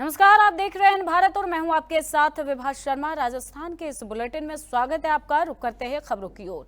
नमस्कार, आप देख रहे हैं भारत और मैं हूं आपके साथ विभा शर्मा। राजस्थान के इस बुलेटिन में स्वागत है आपका। रुक करते हैं खबरों की ओर।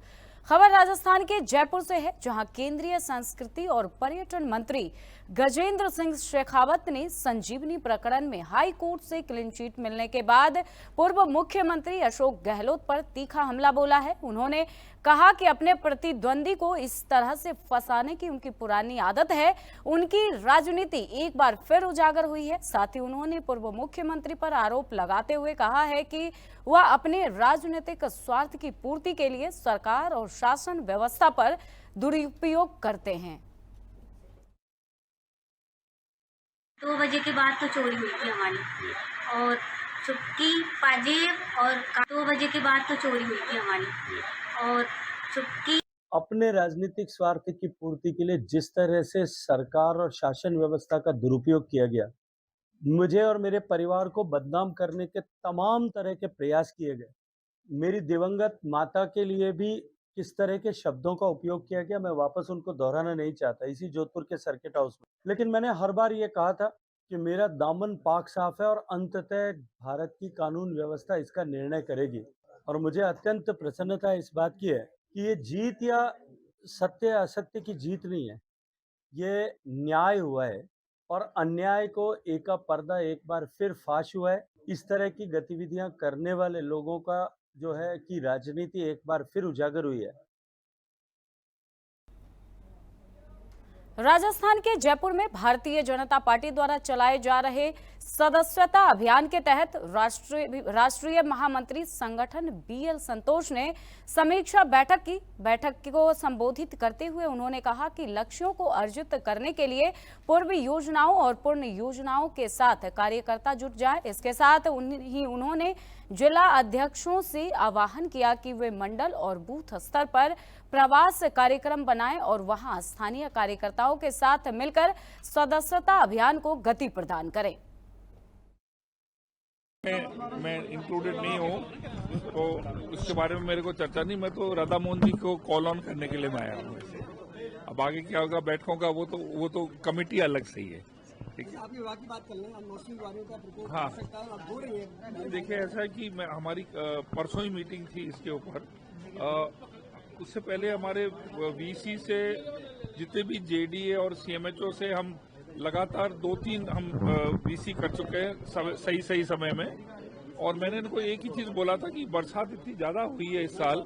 खबर राजस्थान के जयपुर से है, जहां केंद्रीय संस्कृति और पर्यटन मंत्री गजेंद्र सिंह शेखावत ने संजीवनी प्रकरण में हाई कोर्ट से क्लीन चिट मिलने के बाद पूर्व मुख्यमंत्री अशोक गहलोत पर तीखा हमला बोला है। उन्होंने कहा कि अपने प्रतिद्वंदी को इस तरह से फंसाने की उनकी पुरानी आदत है। उनकी राजनीति एक बार फिर उजागर हुई है। साथ ही उन्होंने पूर्व मुख्यमंत्री पर आरोप लगाते हुए कहा है कि वह अपने राजनीतिक स्वार्थ की पूर्ति के लिए सरकार और शासन व्यवस्था पर दुरुपयोग करते हैं। 2 बजे के बाद तो चोरी हुई थी हमारी, और चुटकी पाजेब और 2 बजे के बाद तो चोरी हुई थी हमारी, और चुटकी। अपने राजनीतिक स्वार्थ की पूर्ति के लिए जिस तरह से सरकार और शासन व्यवस्था का दुरुपयोग किया गया, मुझे और मेरे परिवार को बदनाम करने के तमाम तरह के प्रयास किए गए। मेरी दिवंगत माता के लिए भी किस तरह के शब्दों का उपयोग किया गया, मैं वापस उनको दोहराना नहीं चाहता इसी जोधपुर के सर्किट हाउस में। लेकिन मैंने हर बार ये कहा था कि मेरा दामन पाक साफ है और अंततः भारत की कानून व्यवस्था इसका निर्णय करेगी। और मुझे अत्यंत प्रसन्नता इस बात की है कि ये जीत या सत्य असत्य की जीत नहीं है, ये न्याय हुआ है और अन्याय को एका पर्दा एक बार फिर फाश हुआ है। इस तरह की गतिविधियां करने वाले लोगों का जो है कि राजनीति एक बार फिर उजागर हुई है। राजस्थान के जयपुर में भारतीय जनता पार्टी द्वारा चलाए जा रहे सदस्यता अभियान के तहत राष्ट्रीय महामंत्री संगठन बीएल संतोष ने समीक्षा बैठक की। बैठक को संबोधित करते हुए उन्होंने कहा कि लक्ष्यों को अर्जित करने के लिए पूर्व योजनाओं और पूर्ण योजनाओं के साथ कार्यकर्ता जुट जाए। इसके साथ उन्होंने जिला अध्यक्षों से आह्वान किया कि वे मंडल और बूथ स्तर पर प्रवास कार्यक्रम बनाएं और वहां स्थानीय कार्यकर्ताओं के साथ मिलकर सदस्यता अभियान को गति प्रदान करें। मैं इंक्लूडेड नहीं हूँ, तो उसके बारे में मेरे को चर्चा नहीं। मैं तो राधा मोहन जी को कॉल ऑन करने के लिए मैं आया हूँ। अब आगे क्या होगा बैठकों का, वो तो कमेटी अलग से ही है। ठीक है, आपने विभाग की बात कर लें, मौसमी विभागों का प्रकोप हाँ, हो सकता है, आप हो रही है। देखिए ऐसा है कि हमारी परसों ही मीटिंग थी इसके ऊपर। उससे पहले हमारे वीसी से जितने भी जेडीए और सीएमएचओ से हम लगातार 2-3 हम वीसी कर चुके हैं सही समय में। और मैंने इनको एक ही चीज बोला था कि बरसात इतनी ज्यादा हुई है इस साल,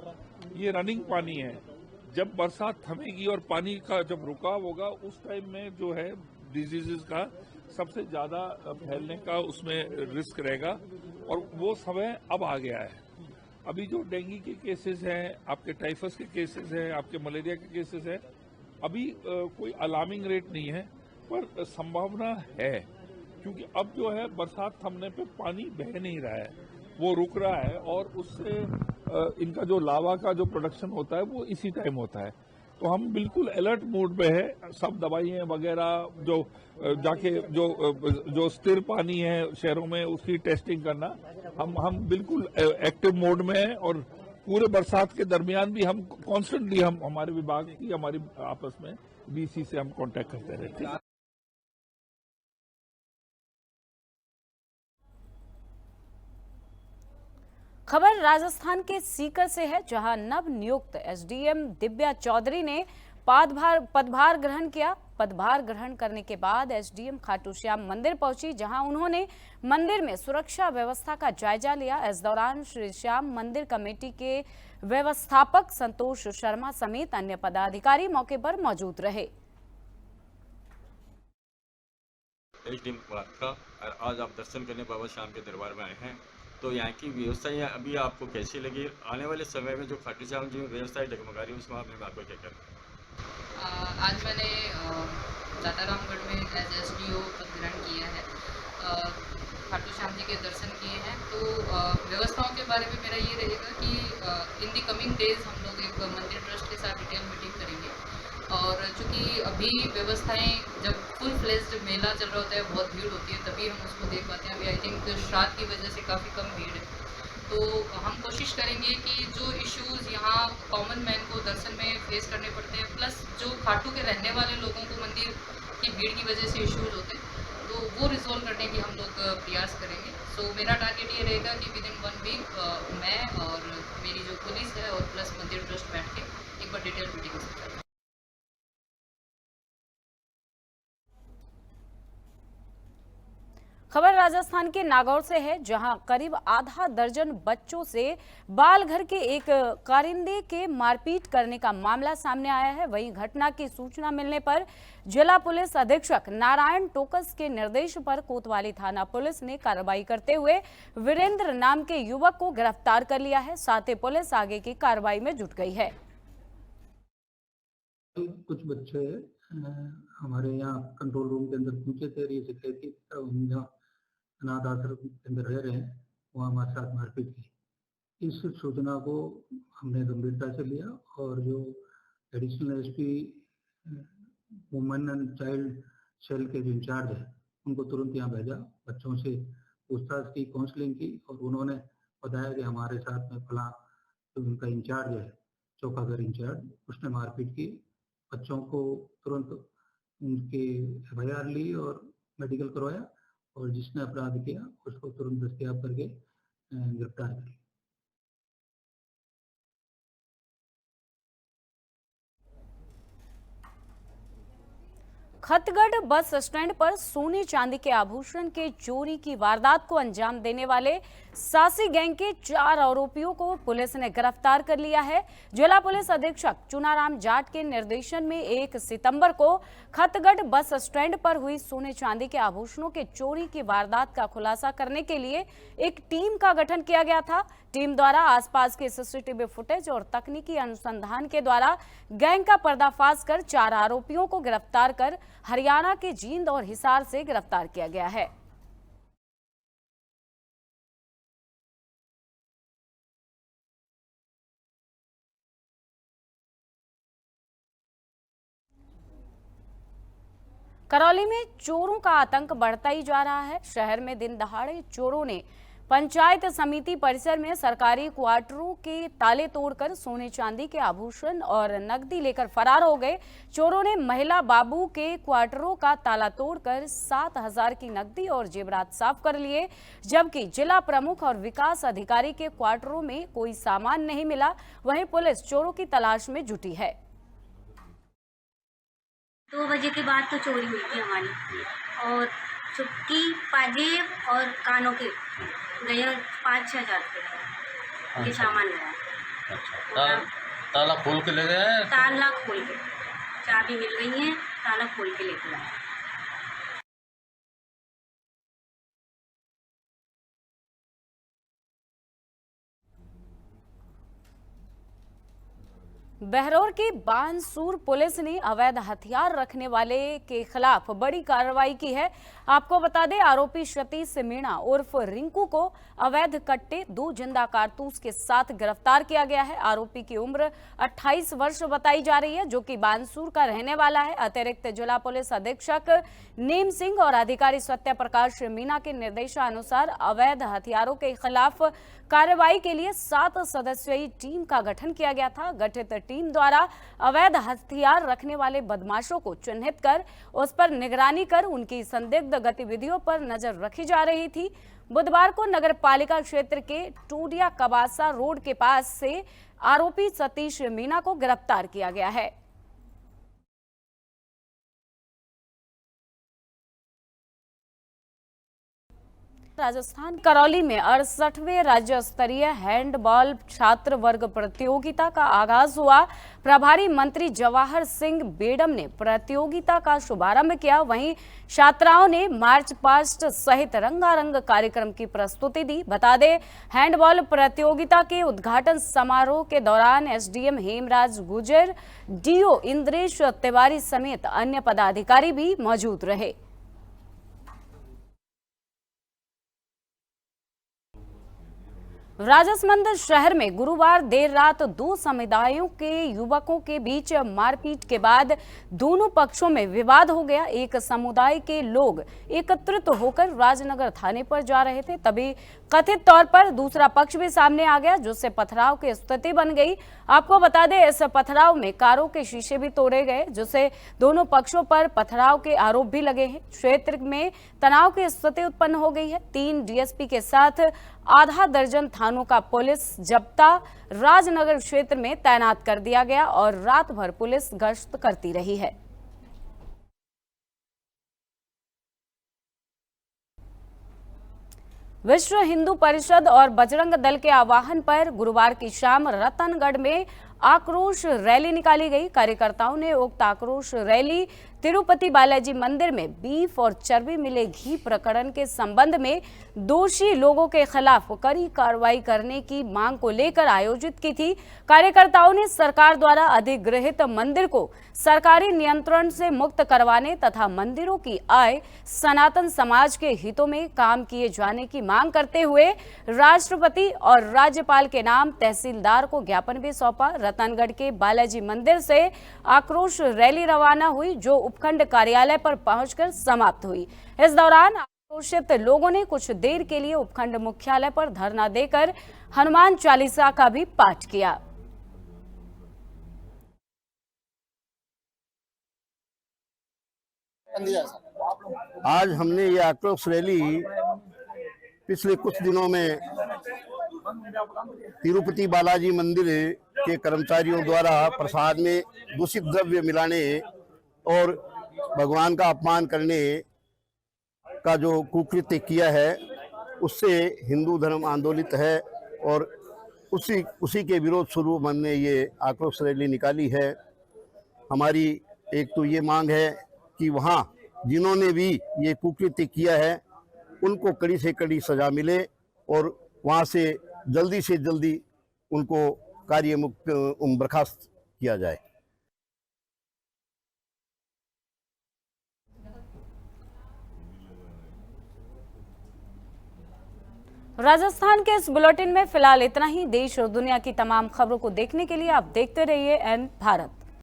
ये रनिंग पानी है। जब बरसात थमेगी और पानी का जब रुकाव होगा उस टाइम में जो है डिजीजेस का सबसे ज्यादा फैलने का उसमें रिस्क रहेगा, और वो समय अब आ गया है। अभी जो डेंगू के केसेस हैं, आपके टाइफस के केसेस हैं, आपके मलेरिया के केसेस हैं, अभी कोई अलार्मिंग रेट नहीं है, पर संभावना है। क्योंकि अब जो है बरसात थमने पे पानी बह नहीं रहा है, वो रुक रहा है, और उससे इनका जो लावा का जो प्रोडक्शन होता है वो इसी टाइम होता है। तो हम बिल्कुल अलर्ट मोड में है। सब दवाइयाँ वगैरह जो जाके जो स्थिर पानी है शहरों में उसकी टेस्टिंग करना, हम बिल्कुल एक्टिव मोड में है। और पूरे बरसात के दरमियान भी हम कॉन्स्टेंटली हमारे विभाग की हमारी आपस में बीसी से हम कांटेक्ट करते रहते हैं। खबर राजस्थान के सीकर से है, जहां नव नियुक्त एसडीएम दिव्या चौधरी ने पदभार ग्रहण किया। पदभार ग्रहण करने के बाद एसडीएम खाटू श्याम मंदिर पहुंची, जहां उन्होंने मंदिर में सुरक्षा व्यवस्था का जायजा लिया। इस दौरान श्री श्याम मंदिर कमेटी के व्यवस्थापक संतोष शर्मा समेत अन्य पदाधिकारी मौके पर मौजूद रहे। आज आप दर्शन करने बाबा श्याम के दरबार में आए हैं, तो यहाँ की व्यवस्थाएं अभी आपको कैसी लगी? आने वाले समय में जो खाटू श्याम जी व्यवस्थाएं डगमगा रही है उसमें आपने आपको क्या करना? आज मैंने जाटारामगढ़ में एज एसडीओ पद ग्रहण किया है। खाटू श्याम जी के दर्शन किए हैं। तो व्यवस्थाओं के बारे में मेरा ये रहेगा कि इन दी कमिंग डेज हम लोग एक मंदिर ट्रस्ट के साथ डिटेल मीटिंग करेंगे। और चूँकि अभी व्यवस्थाएं जब फुल फ्लेज्ड मेला चल रहा होता है, बहुत भीड़ होती है, तभी हम उसको देख पाते हैं। अभी आई थिंक श्राद्ध की वजह से काफ़ी कम भीड़ है। तो हम कोशिश करेंगे कि जो इश्यूज़ यहाँ कॉमन मैन को दर्शन में फेस करने पड़ते हैं, प्लस जो खाटू के रहने वाले लोगों को मंदिर की भीड़ की वजह से इश्यूज़ होते हैं, तो वो रिजॉल्व करने की हम लोग प्रयास करेंगे। सो मेरा टारगेट ये रहेगा कि विद इन 1 वीक मैं और मेरी जो पुलिस है और प्लस मंदिर ट्रस्ट बैठ के एक बार डिटेल मीटिंग करें। खबर राजस्थान के नागौर से है, जहां करीब आधा दर्जन बच्चों से बाल घर के एक कारिंदे के मारपीट करने का मामला सामने आया है। वहीं घटना की सूचना मिलने पर जिला पुलिस अधीक्षक नारायण टोकस के निर्देश पर कोतवाली थाना पुलिस ने कार्रवाई करते हुए वीरेंद्र नाम के युवक को गिरफ्तार कर लिया है। साथ ही पुलिस आगे की कार्रवाई में जुट गई है। कुछ बच्चे हमारे यहाँ कंट्रोल रूम के अंदर पूछे थे, ये शिकायत की हम जहाँ अनाथ आश्रम के अंदर रह रहे हैं वहाँ हमारे साथ मारपीट की। इस सूचना को हमने गंभीरता से लिया और जो additional SP women and child cell के जो इंचार्ज है उनको तुरंत यहाँ भेजा, बच्चों से पूछताछ की, काउंसलिंग की और उन्होंने बताया कि हमारे साथ में फला जो उनका इंचार्ज है, चौकागर इंचार्ज, उसने मारपीट की। बच्चों को तुरंत उनके FIR ली और मेडिकल करवाया और जिसने अपराध किया उसको तुरंत दस्तयाब करके गिरफ्तार किया। खतगढ़ बस स्टैंड पर सोने चांदी के आभूषण के चोरी की वारदात को अंजाम देने वाले सासी गैंग के 4 आरोपियों को पुलिस ने गिरफ्तार कर लिया है। जिला पुलिस अधीक्षक चुनाराम जाट के निर्देशन में 1 सितंबर को खतगढ़ बस स्टैंड पर हुई सोने चांदी के आभूषणों के चोरी की वारदात का खुलासा करने के लिए एक टीम का गठन किया गया था। टीम द्वारा आसपास के CCTV फुटेज और तकनीकी अनुसंधान के द्वारा गैंग का पर्दाफाश कर 4 आरोपियों को गिरफ्तार कर हरियाणा के जींद और हिसार से गिरफ्तार किया गया है। करौली में चोरों का आतंक बढ़ता ही जा रहा है। शहर में दिन दहाड़े चोरों ने पंचायत समिति परिसर में सरकारी क्वार्टरों के ताले तोड़कर सोने चांदी के आभूषण और नकदी लेकर फरार हो गए। चोरों ने महिला बाबू के क्वार्टरों का ताला तोड़कर 7,000 की नकदी और जेवरात साफ कर लिए, जबकि जिला प्रमुख और विकास अधिकारी के क्वार्टरों में कोई सामान नहीं मिला। वहीं पुलिस चोरों की तलाश में जुटी है। 2 बजे के बाद तो चोरी हुई थी हमारी, और चुटकी, पाजेब और कानों के गए 5-6 हज़ार रुपये ये सामान गया। अच्छा, ताला खोल के ले गए? ताला खोल के, चाबी मिल गई है, ताला खोल के लेके आए। बहरौर की बानसूर पुलिस ने अवैध हथियार रखने वाले के खिलाफ बड़ी कार्रवाई की है। आपको बता दें, आरोपी सतीश मीणा उर्फ रिंकू को अवैध कट्टे 2 जिंदा कारतूस के साथ गिरफ्तार किया गया है। आरोपी की उम्र 28 वर्ष बताई जा रही है, जो कि बानसूर का रहने वाला है। अतिरिक्त जिला पुलिस अधीक्षक नीम सिंह और अधिकारी सत्य प्रकाश मीणा के निर्देशानुसार अवैध हथियारों के खिलाफ कार्रवाई के लिए 7 सदस्यीय टीम का गठन किया गया था। गठित टीम द्वारा अवैध हथियार रखने वाले बदमाशों को चिन्हित कर उस पर निगरानी कर उनकी संदिग्ध गतिविधियों पर नजर रखी जा रही थी। बुधवार को नगर पालिका क्षेत्र के टूडिया कबासा रोड के पास से आरोपी सतीश मीणा को गिरफ्तार किया गया है। राजस्थान करौली में 68वें राज्य स्तरीय हैंडबॉल छात्र वर्ग प्रतियोगिता का आगाज हुआ। प्रभारी मंत्री जवाहर सिंह बेडम ने प्रतियोगिता का शुभारंभ किया। वहीं छात्राओं ने मार्च पास्ट सहित रंगारंग कार्यक्रम की प्रस्तुति दी। बता दें, हैंडबॉल प्रतियोगिता के उद्घाटन समारोह के दौरान SDM हेमराज गुर्जर, DO इंद्रेश तिवारी समेत अन्य पदाधिकारी भी मौजूद रहे। राजसमंद शहर में गुरुवार देर रात दो समुदायों के युवकों के बीच मारपीट के बाद दोनों पक्षों में विवाद हो गया। एक समुदाय के लोग एकत्रित होकर राजनगर थाने पर जा रहे थे, तभी कथित तौर पर दूसरा पक्ष भी सामने आ गया, जिससे पथराव की स्थिति बन गई। आपको बता दें, इस पथराव में कारों के शीशे भी तोड़े गए, जिससे दोनों पक्षों पर पथराव के आरोप भी लगे हैं। क्षेत्र में तनाव की स्थिति उत्पन्न हो गई है। 3 डीएसपी के साथ आधा दर्जन थानों का पुलिस जब्ता राजनगर क्षेत्र में तैनात कर दिया गया और रात भर पुलिस गश्त करती रही है। विश्व हिंदू परिषद और बजरंग दल के आह्वान पर गुरुवार की शाम रतनगढ़ में आक्रोश रैली निकाली गई। कार्यकर्ताओं ने उक्त आक्रोश रैली तिरुपति बालाजी मंदिर में बीफ और चर्बी मिले घी प्रकरण के संबंध में दोषी लोगों के खिलाफ कड़ी कार्रवाई करने की मांग को लेकर आयोजित की थी। कार्यकर्ताओं ने सरकार द्वारा अधिगृहित मंदिर को सरकारी नियंत्रण से मुक्त करवाने तथा मंदिरों की आय सनातन समाज के हितों में काम किए जाने की मांग करते हुए राष्ट्रपति और राज्यपाल के नाम तहसीलदार को ज्ञापन भी सौंपा। रतनगढ़ के बालाजी मंदिर से आक्रोश रैली रवाना हुई, जो उपखंड कार्यालय पर पहुंचकर समाप्त हुई। इस दौरान आक्रोशित लोगों ने कुछ देर के लिए उपखंड मुख्यालय पर धरना देकर हनुमान चालीसा का भी पाठ किया। आज हमने ये आक्रोश रैली पिछले कुछ दिनों में तिरुपति बालाजी मंदिर के कर्मचारियों द्वारा प्रसाद में दूषित द्रव्य मिलाने और भगवान का अपमान करने का जो कुकृत्य किया है, उससे हिंदू धर्म आंदोलित है और उसी के विरोध स्वरूप हमने ये आक्रोश रैली निकाली है। हमारी एक तो ये मांग है कि वहाँ जिन्होंने भी ये कुकृत्य किया है उनको कड़ी से कड़ी सजा मिले और वहाँ से जल्दी उनको कार्य मुक्त बर्खास्त किया जाए। राजस्थान के इस बुलेटिन में फिलहाल इतना ही। देश और दुनिया की तमाम खबरों को देखने के लिए आप देखते रहिए एन भारत।